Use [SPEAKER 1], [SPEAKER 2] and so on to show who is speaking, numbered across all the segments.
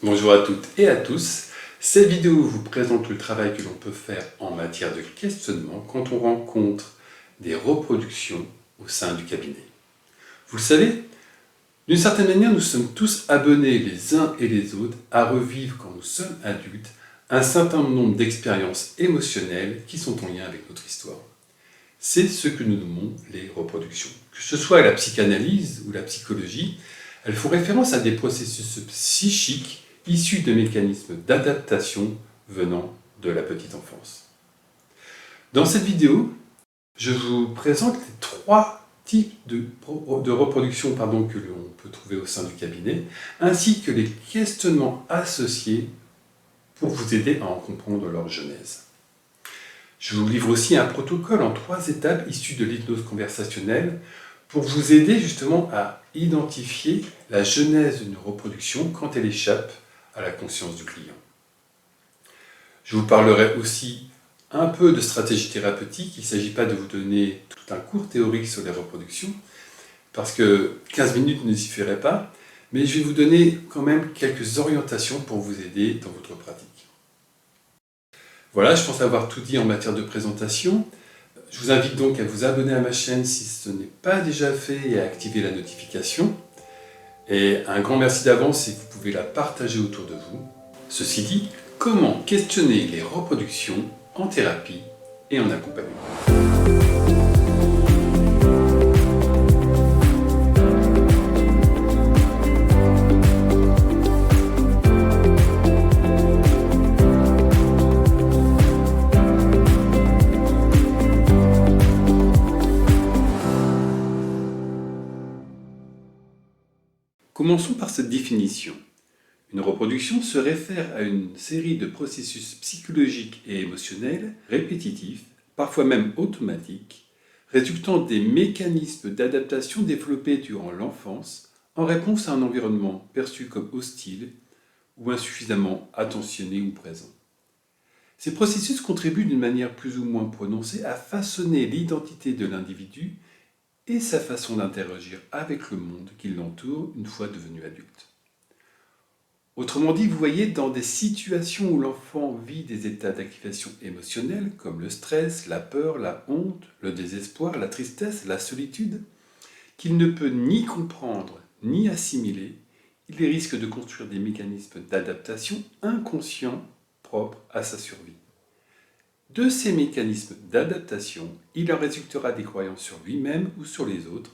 [SPEAKER 1] Bonjour à toutes et à tous. Cette vidéo vous présente le travail que l'on peut faire en matière de questionnement quand on rencontre des reproductions au sein du cabinet. Vous le savez, d'une certaine manière, nous sommes tous abonnés les uns et les autres à revivre quand nous sommes adultes un certain nombre d'expériences émotionnelles qui sont en lien avec notre histoire. C'est ce que nous nommons les reproductions. Que ce soit la psychanalyse ou la psychologie, elles font référence à des processus psychiques issus de mécanismes d'adaptation venant de la petite enfance. Dans cette vidéo, je vous présente les trois types de reproduction que l'on peut trouver au sein du cabinet, ainsi que les questionnements associés pour vous aider à en comprendre leur genèse. Je vous livre aussi un protocole en 3 étapes issues de l'hypnose conversationnelle pour vous aider justement à identifier la genèse d'une reproduction quand elle échappe à la conscience du client. Je vous parlerai aussi un peu de stratégie thérapeutique. Il ne s'agit pas de vous donner tout un cours théorique sur les reproductions, parce que 15 minutes ne suffiraient pas, mais je vais vous donner quand même quelques orientations pour vous aider dans votre pratique. Voilà, je pense avoir tout dit en matière de présentation. Je vous invite donc à vous abonner à ma chaîne si ce n'est pas déjà fait et à activer la notification. Et un grand merci d'avance si vous pouvez la partager autour de vous. Ceci dit, comment questionner les reproductions en thérapie et en accompagnement? Commençons par cette définition. Une reproduction se réfère à une série de processus psychologiques et émotionnels répétitifs, parfois même automatiques, résultant des mécanismes d'adaptation développés durant l'enfance en réponse à un environnement perçu comme hostile ou insuffisamment attentionné ou présent. Ces processus contribuent d'une manière plus ou moins prononcée à façonner l'identité de l'individu et sa façon d'interagir avec le monde qui l'entoure une fois devenu adulte. Autrement dit, vous voyez, dans des situations où l'enfant vit des états d'activation émotionnelle comme le stress, la peur, la honte, le désespoir, la tristesse, la solitude, qu'il ne peut ni comprendre ni assimiler, il risque de construire des mécanismes d'adaptation inconscients propres à sa survie. De ces mécanismes d'adaptation, il en résultera des croyances sur lui-même ou sur les autres,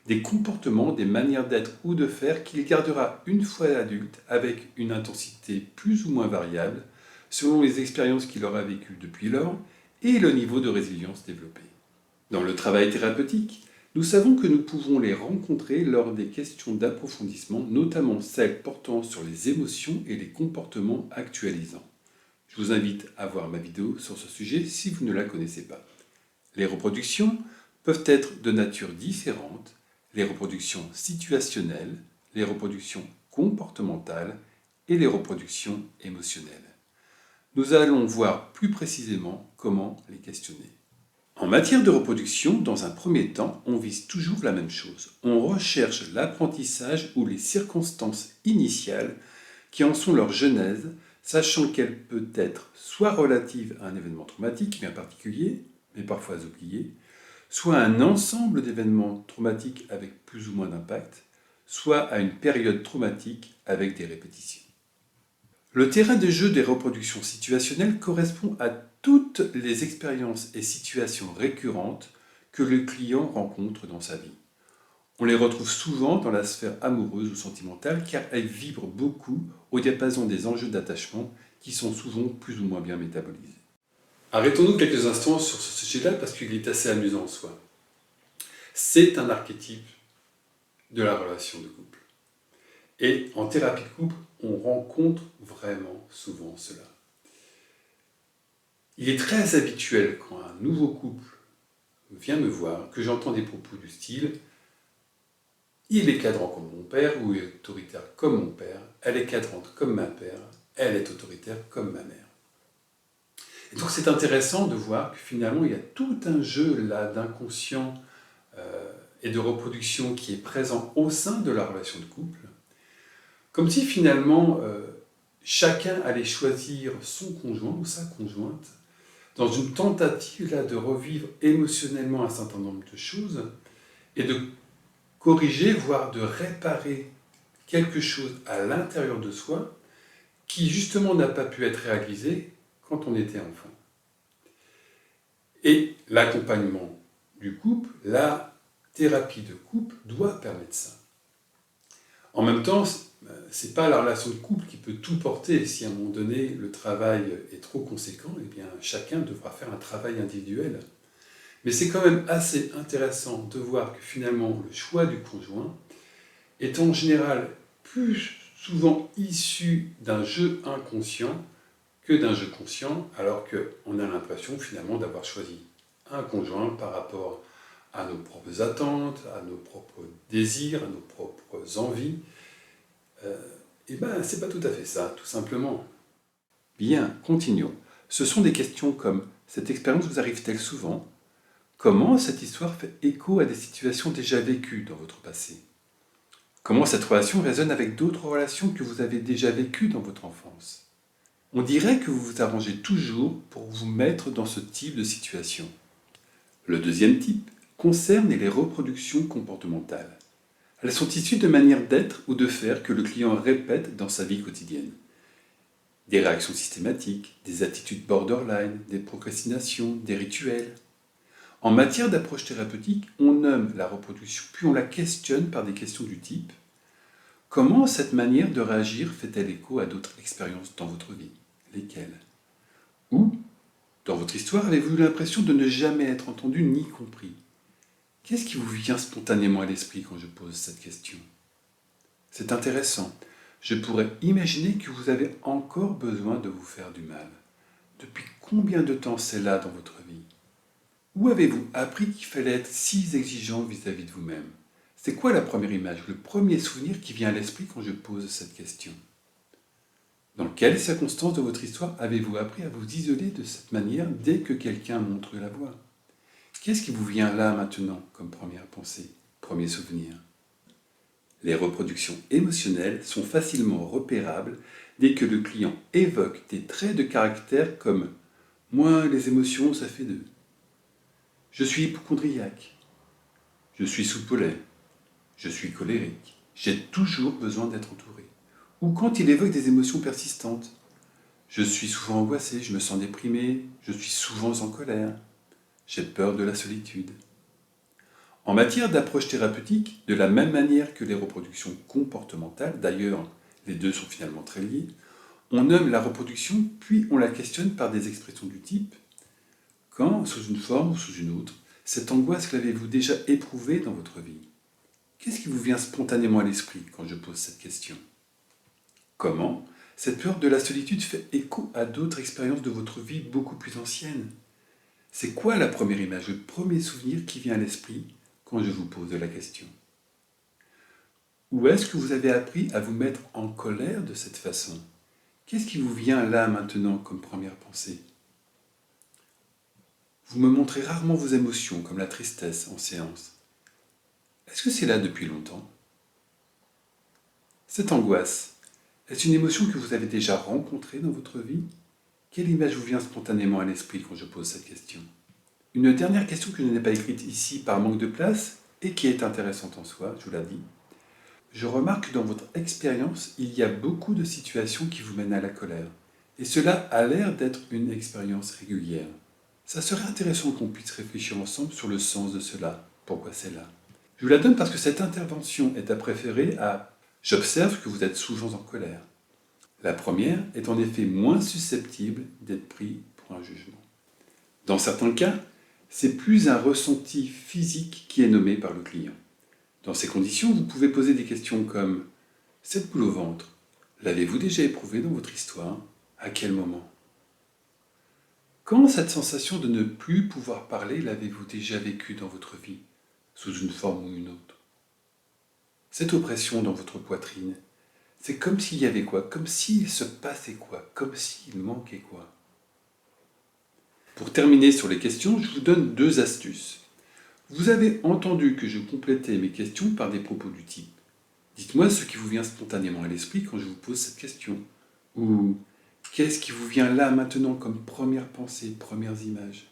[SPEAKER 1] des comportements, des manières d'être ou de faire qu'il gardera une fois adulte avec une intensité plus ou moins variable selon les expériences qu'il aura vécues depuis lors et le niveau de résilience développé. Dans le travail thérapeutique, nous savons que nous pouvons les rencontrer lors des questions d'approfondissement, notamment celles portant sur les émotions et les comportements actualisants. Je vous invite à voir ma vidéo sur ce sujet si vous ne la connaissez pas. Les reproductions peuvent être de nature différente, les reproductions situationnelles, les reproductions comportementales et les reproductions émotionnelles. Nous allons voir plus précisément comment les questionner. En matière de reproduction, dans un premier temps, on vise toujours la même chose. On recherche l'apprentissage ou les circonstances initiales qui en sont leur genèse, sachant qu'elle peut être soit relative à un événement traumatique bien particulier, mais parfois oublié, soit à un ensemble d'événements traumatiques avec plus ou moins d'impact, soit à une période traumatique avec des répétitions. Le terrain de jeu des reproductions situationnelles correspond à toutes les expériences et situations récurrentes que le client rencontre dans sa vie. On les retrouve souvent dans la sphère amoureuse ou sentimentale car elles vibrent beaucoup au diapason des enjeux d'attachement qui sont souvent plus ou moins bien métabolisés. Arrêtons-nous quelques instants sur ce sujet-là parce qu'il est assez amusant en soi. C'est un archétype de la relation de couple. Et en thérapie de couple, on rencontre vraiment souvent cela. Il est très habituel quand un nouveau couple vient me voir que j'entends des propos du style « Il est cadrant comme mon père » ou « Il est autoritaire comme mon père »,« Elle est cadrante comme ma mère »,« Elle est autoritaire comme ma mère ». Et donc c'est intéressant de voir que finalement il y a tout un jeu là d'inconscient et de reproduction qui est présent au sein de la relation de couple, comme si finalement chacun allait choisir son conjoint ou sa conjointe dans une tentative là, de revivre émotionnellement un certain nombre de choses et de corriger, voire de réparer quelque chose à l'intérieur de soi qui justement n'a pas pu être réalisé quand on était enfant. Et l'accompagnement du couple, la thérapie de couple doit permettre ça. En même temps, ce n'est pas la relation de couple qui peut tout porter. Si à un moment donné le travail est trop conséquent, eh bien chacun devra faire un travail individuel. Mais c'est quand même assez intéressant de voir que finalement le choix du conjoint est en général plus souvent issu d'un jeu inconscient que d'un jeu conscient, alors qu'on a l'impression finalement d'avoir choisi un conjoint par rapport à nos propres attentes, à nos propres désirs, à nos propres envies. Et bien, c'est pas tout à fait ça, tout simplement. Bien, continuons. Ce sont des questions comme « Cette expérience vous arrive-t-elle souvent ?» Comment cette histoire fait écho à des situations déjà vécues dans votre passé? Comment cette relation résonne avec d'autres relations que vous avez déjà vécues dans votre enfance? On dirait que vous vous arrangez toujours pour vous mettre dans ce type de situation. Le deuxième type concerne les reproductions comportementales. Elles sont issues de manières d'être ou de faire que le client répète dans sa vie quotidienne. Des réactions systématiques, des attitudes borderline, des procrastinations, des rituels. En matière d'approche thérapeutique, on nomme la reproduction puis on la questionne par des questions du type « Comment cette manière de réagir fait-elle écho à d'autres expériences dans votre vie? Lesquelles? Ou, dans votre histoire, avez-vous eu l'impression de ne jamais être entendu ni compris? Qu'est-ce qui vous vient spontanément à l'esprit quand je pose cette question? C'est intéressant. Je pourrais imaginer que vous avez encore besoin de vous faire du mal. Depuis combien de temps c'est là dans votre vie? Où avez-vous appris qu'il fallait être si exigeant vis-à-vis de vous-même? C'est quoi la première image, le premier souvenir qui vient à l'esprit quand je pose cette question? Dans quelles circonstances de votre histoire avez-vous appris à vous isoler de cette manière dès que quelqu'un montre la voie? Qu'est-ce qui vous vient là maintenant comme première pensée, premier souvenir? Les reproductions émotionnelles sont facilement repérables dès que le client évoque des traits de caractère comme « moi, les émotions, ça fait deux ». Je suis hypocondriaque. Je suis soupolé. Je suis colérique. J'ai toujours besoin d'être entouré. Ou quand il évoque des émotions persistantes. Je suis souvent angoissé, je me sens déprimé, je suis souvent en colère. J'ai peur de la solitude. En matière d'approche thérapeutique, de la même manière que les reproductions comportementales, d'ailleurs les deux sont finalement très liés, on nomme la reproduction puis on la questionne par des expressions du type « Quand, sous une forme ou sous une autre, cette angoisse l'avez-vous déjà éprouvée dans votre vie? Qu'est-ce qui vous vient spontanément à l'esprit quand je pose cette question? Comment cette peur de la solitude fait écho à d'autres expériences de votre vie beaucoup plus anciennes? C'est quoi la première image, le premier souvenir qui vient à l'esprit quand je vous pose la question? Où est-ce que vous avez appris à vous mettre en colère de cette façon? Qu'est-ce qui vous vient là maintenant comme première pensée? Vous me montrez rarement vos émotions, comme la tristesse en séance. Est-ce que c'est là depuis longtemps? Cette angoisse, est-ce une émotion que vous avez déjà rencontrée dans votre vie? Quelle image vous vient spontanément à l'esprit quand je pose cette question? Une dernière question que je n'ai pas écrite ici par manque de place et qui est intéressante en soi, je vous l'ai dit. Je remarque que dans votre expérience, il y a beaucoup de situations qui vous mènent à la colère. Et cela a l'air d'être une expérience régulière. Ça serait intéressant qu'on puisse réfléchir ensemble sur le sens de cela. Pourquoi c'est là? Je vous la donne parce que cette intervention est à préférer à « j'observe que vous êtes souvent en colère ». La première est en effet moins susceptible d'être prise pour un jugement. Dans certains cas, c'est plus un ressenti physique qui est nommé par le client. Dans ces conditions, vous pouvez poser des questions comme « Cette boule au ventre, l'avez-vous déjà éprouvée dans votre histoire? À quel moment? Quand cette sensation de ne plus pouvoir parler l'avez-vous déjà vécue dans votre vie, sous une forme ou une autre? Cette oppression dans votre poitrine, c'est comme s'il y avait quoi? Comme s'il se passait quoi? Comme s'il manquait quoi? Pour terminer sur les questions, je vous donne 2 astuces. Vous avez entendu que je complétais mes questions par des propos du type « Dites-moi ce qui vous vient spontanément à l'esprit quand je vous pose cette question » Ou qu'est-ce qui vous vient là maintenant comme première pensée, premières images?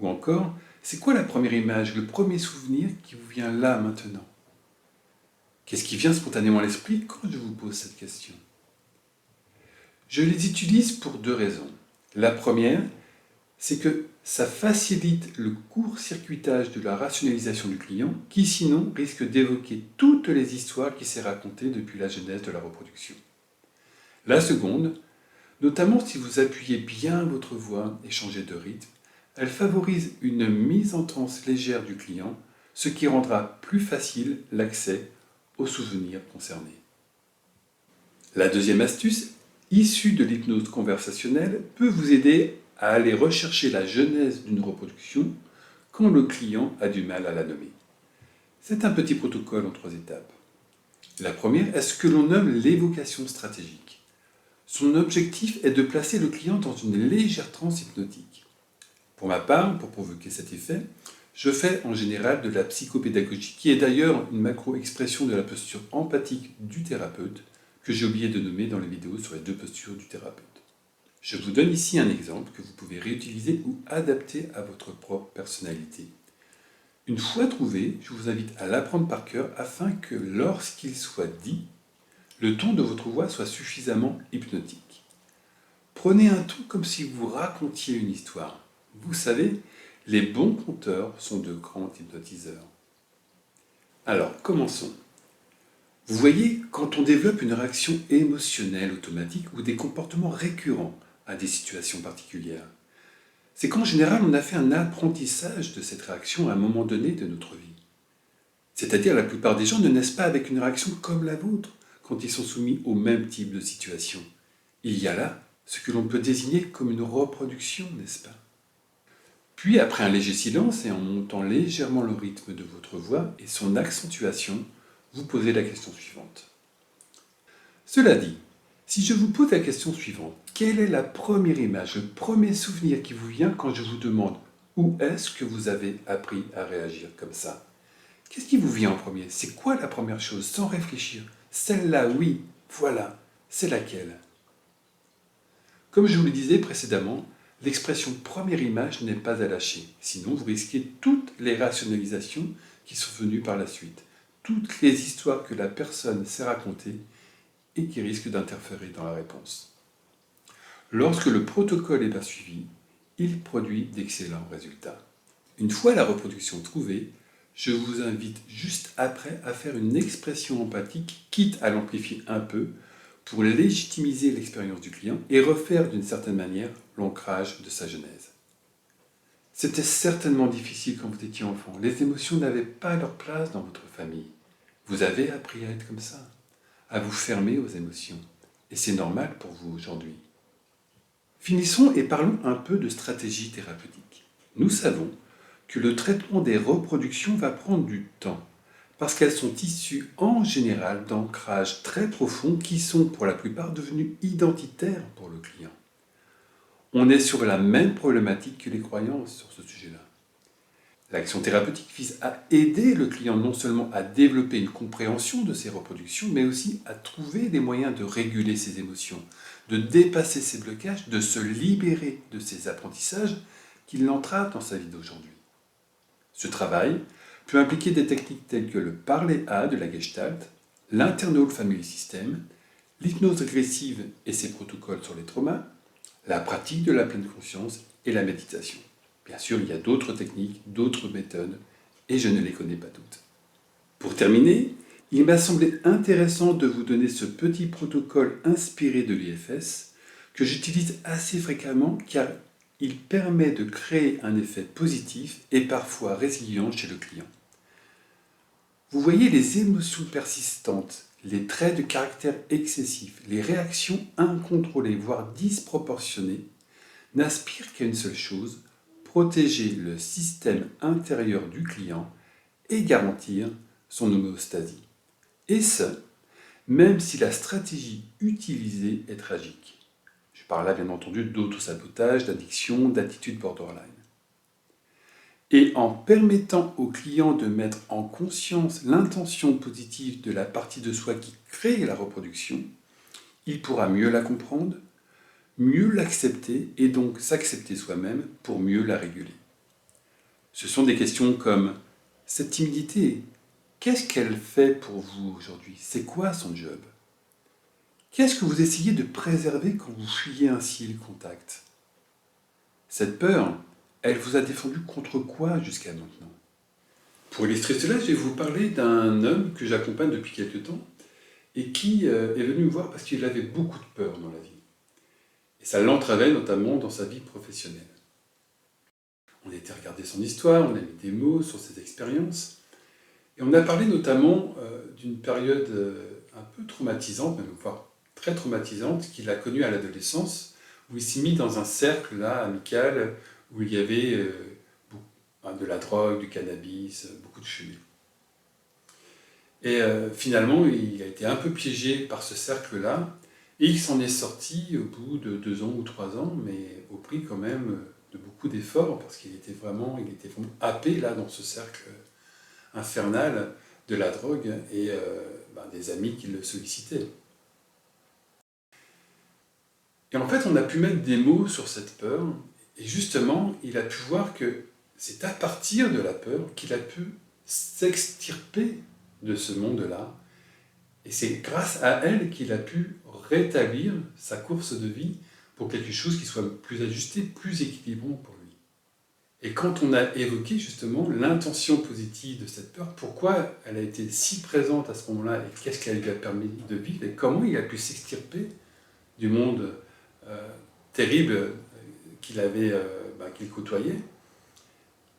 [SPEAKER 1] Ou encore, c'est quoi la première image, le premier souvenir qui vous vient là maintenant? Qu'est-ce qui vient spontanément à l'esprit quand je vous pose cette question? Je les utilise pour deux raisons. La première, c'est que ça facilite le court-circuitage de la rationalisation du client qui sinon risque d'évoquer toutes les histoires qu'il s'est racontées depuis la genèse de la reproduction. La seconde, notamment si vous appuyez bien votre voix et changez de rythme, elle favorise une mise en transe légère du client, ce qui rendra plus facile l'accès aux souvenirs concernés. La deuxième astuce, issue de l'hypnose conversationnelle, peut vous aider à aller rechercher la genèse d'une reproduction quand le client a du mal à la nommer. C'est un petit protocole en 3 étapes. La première est ce que l'on nomme l'évocation stratégique. Son objectif est de placer le client dans une légère transe hypnotique. Pour ma part, pour provoquer cet effet, je fais en général de la psychopédagogie, qui est d'ailleurs une macro-expression de la posture empathique du thérapeute, que j'ai oublié de nommer dans les vidéos sur les 2 postures du thérapeute. Je vous donne ici un exemple que vous pouvez réutiliser ou adapter à votre propre personnalité. Une fois trouvé, je vous invite à l'apprendre par cœur afin que lorsqu'il soit dit, le ton de votre voix soit suffisamment hypnotique. Prenez un ton comme si vous racontiez une histoire. Vous savez, les bons conteurs sont de grands hypnotiseurs. Alors, commençons. Vous voyez, quand on développe une réaction émotionnelle automatique ou des comportements récurrents à des situations particulières, c'est qu'en général, on a fait un apprentissage de cette réaction à un moment donné de notre vie. C'est-à-dire, la plupart des gens ne naissent pas avec une réaction comme la vôtre quand ils sont soumis au même type de situation. Il y a là ce que l'on peut désigner comme une reproduction, n'est-ce pas? Puis, après un léger silence et en montant légèrement le rythme de votre voix et son accentuation, vous posez la question suivante. Cela dit, si je vous pose la question suivante, quelle est la première image, le premier souvenir qui vous vient quand je vous demande où est-ce que vous avez appris à réagir comme ça? Qu'est-ce qui vous vient en premier? C'est quoi la première chose, sans réfléchir? Celle-là, oui, voilà, c'est laquelle? Comme je vous le disais précédemment, l'expression première image n'est pas à lâcher, sinon vous risquez toutes les rationalisations qui sont venues par la suite, toutes les histoires que la personne s'est racontées et qui risquent d'interférer dans la réponse. Lorsque le protocole est bien suivi, il produit d'excellents résultats. Une fois la reproduction trouvée, je vous invite juste après à faire une expression empathique, quitte à l'amplifier un peu, pour légitimiser l'expérience du client et refaire d'une certaine manière l'ancrage de sa genèse. C'était certainement difficile quand vous étiez enfant. Les émotions n'avaient pas leur place dans votre famille. Vous avez appris à être comme ça, à vous fermer aux émotions. Et c'est normal pour vous aujourd'hui. Finissons et parlons un peu de stratégie thérapeutique. Nous savons que le traitement des reproductions va prendre du temps, parce qu'elles sont issues en général d'ancrages très profonds qui sont pour la plupart devenus identitaires pour le client. On est sur la même problématique que les croyances sur ce sujet-là. L'action thérapeutique vise à aider le client non seulement à développer une compréhension de ses reproductions, mais aussi à trouver des moyens de réguler ses émotions, de dépasser ses blocages, de se libérer de ses apprentissages qui l'entravent dans sa vie d'aujourd'hui. Ce travail peut impliquer des techniques telles que le parler à de la Gestalt, l'Internal Family System, l'hypnose régressive et ses protocoles sur les traumas, la pratique de la pleine conscience et la méditation. Bien sûr, il y a d'autres techniques, d'autres méthodes, et je ne les connais pas toutes. Pour terminer, il m'a semblé intéressant de vous donner ce petit protocole inspiré de l'IFS que j'utilise assez fréquemment car il permet de créer un effet positif et parfois résilient chez le client. Vous voyez, les émotions persistantes, les traits de caractère excessifs, les réactions incontrôlées, voire disproportionnées, n'aspirent qu'à une seule chose, protéger le système intérieur du client et garantir son homéostasie. Et ce, même si la stratégie utilisée est tragique. Je parle là bien entendu d'autosabotage, d'addiction, d'attitude borderline. Et en permettant au client de mettre en conscience l'intention positive de la partie de soi qui crée la reproduction, il pourra mieux la comprendre, mieux l'accepter et donc s'accepter soi-même pour mieux la réguler. Ce sont des questions comme cette timidité, qu'est-ce qu'elle fait pour vous aujourd'hui? C'est quoi son job? Qu'est-ce que vous essayez de préserver quand vous fuyez ainsi le contact? Cette peur, elle vous a défendu contre quoi jusqu'à maintenant? Pour illustrer cela, je vais vous parler d'un homme que j'accompagne depuis quelque temps et qui est venu me voir parce qu'il avait beaucoup de peur dans la vie. Et ça l'entravait notamment dans sa vie professionnelle. On a été regarder son histoire, on a mis des mots sur ses expériences, et on a parlé notamment d'une période un peu traumatisante, même voire très traumatisante, qu'il a connue à l'adolescence, où il s'est mis dans un cercle là, amical, où il y avait de la drogue, du cannabis, beaucoup de fumée. Et finalement, il a été un peu piégé par ce cercle-là, et il s'en est sorti au bout de 2 ans ou 3 ans, mais au prix quand même de beaucoup d'efforts, parce qu'il était vraiment happé là dans ce cercle infernal de la drogue et des amis qui le sollicitaient. Et en fait, on a pu mettre des mots sur cette peur, et justement, il a pu voir que c'est à partir de la peur qu'il a pu s'extirper de ce monde-là, et c'est grâce à elle qu'il a pu rétablir sa course de vie pour quelque chose qui soit plus ajusté, plus équilibrant pour lui. Et quand on a évoqué justement l'intention positive de cette peur, pourquoi elle a été si présente à ce moment-là, et qu'est-ce qu'elle lui a permis de vivre, et comment il a pu s'extirper du monde terrible qu'il côtoyait,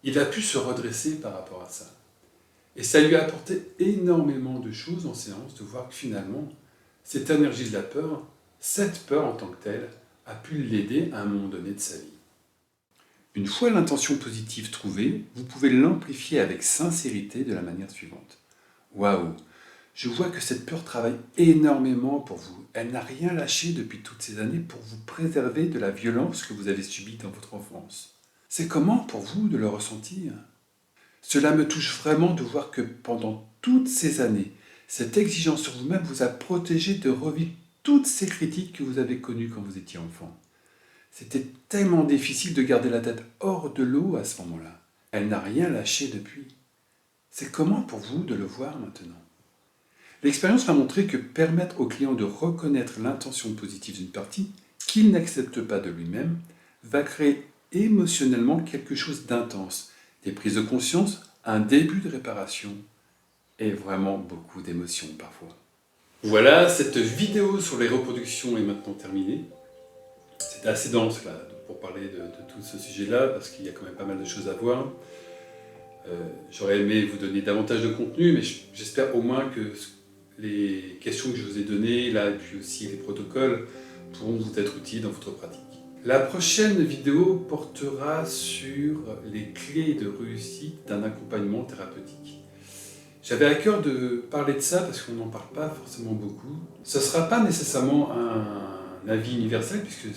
[SPEAKER 1] il a pu se redresser par rapport à ça. Et ça lui a apporté énormément de choses en séance, de voir que finalement, cette énergie de la peur, cette peur en tant que telle, a pu l'aider à un moment donné de sa vie. Une fois l'intention positive trouvée, vous pouvez l'amplifier avec sincérité de la manière suivante. Waouh! Je vois que cette peur travaille énormément pour vous. Elle n'a rien lâché depuis toutes ces années pour vous préserver de la violence que vous avez subie dans votre enfance. C'est comment pour vous de le ressentir? Cela me touche vraiment de voir que pendant toutes ces années, cette exigence sur vous-même vous a protégé de revivre toutes ces critiques que vous avez connues quand vous étiez enfant. C'était tellement difficile de garder la tête hors de l'eau à ce moment-là. Elle n'a rien lâché depuis. C'est comment pour vous de le voir maintenant? L'expérience m'a montré que permettre au client de reconnaître l'intention positive d'une partie qu'il n'accepte pas de lui-même va créer émotionnellement quelque chose d'intense, des prises de conscience, un début de réparation et vraiment beaucoup d'émotions parfois. Voilà, cette vidéo sur les reproductions est maintenant terminée. C'était assez dense là, pour parler de tout ce sujet-là parce qu'il y a quand même pas mal de choses à voir. J'aurais aimé vous donner davantage de contenu, mais j'espère au moins que les questions que je vous ai données, là, et puis aussi les protocoles, pourront vous être utiles dans votre pratique. La prochaine vidéo portera sur les clés de réussite d'un accompagnement thérapeutique. J'avais à cœur de parler de ça parce qu'on n'en parle pas forcément beaucoup. Ce ne sera pas nécessairement un avis universel, puisque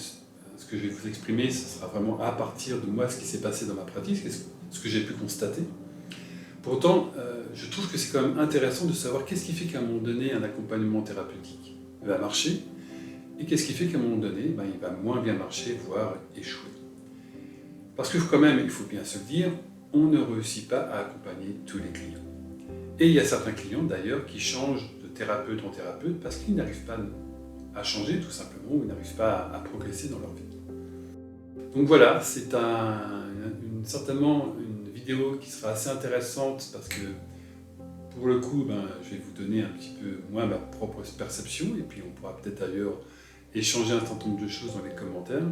[SPEAKER 1] ce que je vais vous exprimer, ce sera vraiment à partir de moi, ce qui s'est passé dans ma pratique, ce que j'ai pu constater. Pourtant, je trouve que c'est quand même intéressant de savoir qu'est-ce qui fait qu'à un moment donné, un accompagnement thérapeutique va marcher, et qu'est-ce qui fait qu'à un moment donné, il va moins bien marcher, voire échouer. Parce que quand même, il faut bien se le dire, on ne réussit pas à accompagner tous les clients. Et il y a certains clients d'ailleurs qui changent de thérapeute en thérapeute parce qu'ils n'arrivent pas à changer tout simplement, ou ils n'arrivent pas à progresser dans leur vie. Donc voilà, c'est certainement une vidéo qui sera assez intéressante parce que pour le coup, je vais vous donner un petit peu moins ma propre perception et puis on pourra peut-être ailleurs échanger un certain nombre de choses dans les commentaires.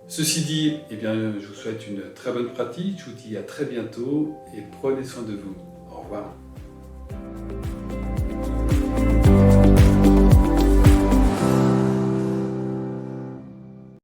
[SPEAKER 1] Ceci dit, je vous souhaite une très bonne pratique, je vous dis à très bientôt et prenez soin de vous. Au revoir.